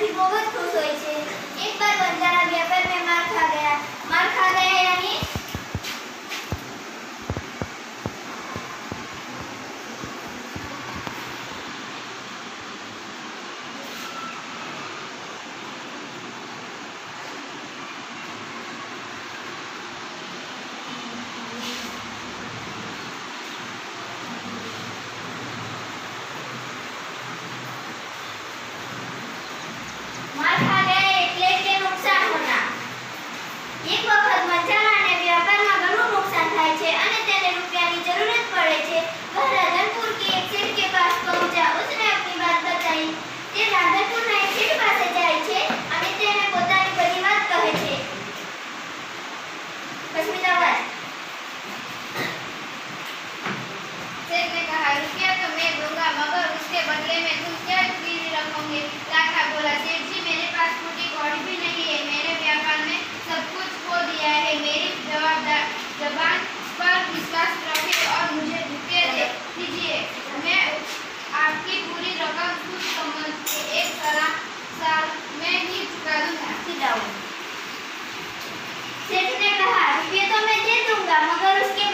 भी बहुत खुश हुई छे। एक बार बंजारा व्यापार में मार खा गया यानी मार खा गया એટલે કે નુકસાન હોના। એક વખત બંજારાને વ્યાપારમાં ઘણું નુકસાન થાય છે અને તેને રૂપિયાની જરૂરત પડે છે। वह राधनपुर के एक सेठ के पास पहुंचा। उसने अपनी बात बताई। તે રાધનપુરના એક સેઠ પાસે જાય છે અને તેને પોતાની બધી વાત કહે છે। પશ્મિતાવાદ। सेठ ने कहा, रुपया तो मैं दूंगा, मगर उसके बदले में तुम क्या गिरवी रखोगे? लाखा बोला, सेठ जी मेरे पास टूटी कौड़ी भी नहीं है। मैंने व्यापार में सब कुछ खो दिया है। मेरी जबान पर विश्वास रखिए और मुझे रुपये दे दीजिए। मैं आपकी पूरी रकम खुद समझ के एक साल में ही चुका दूंगा। सेठ ने कहा, रुपये तो मैं दे दूंगा, मगर उसके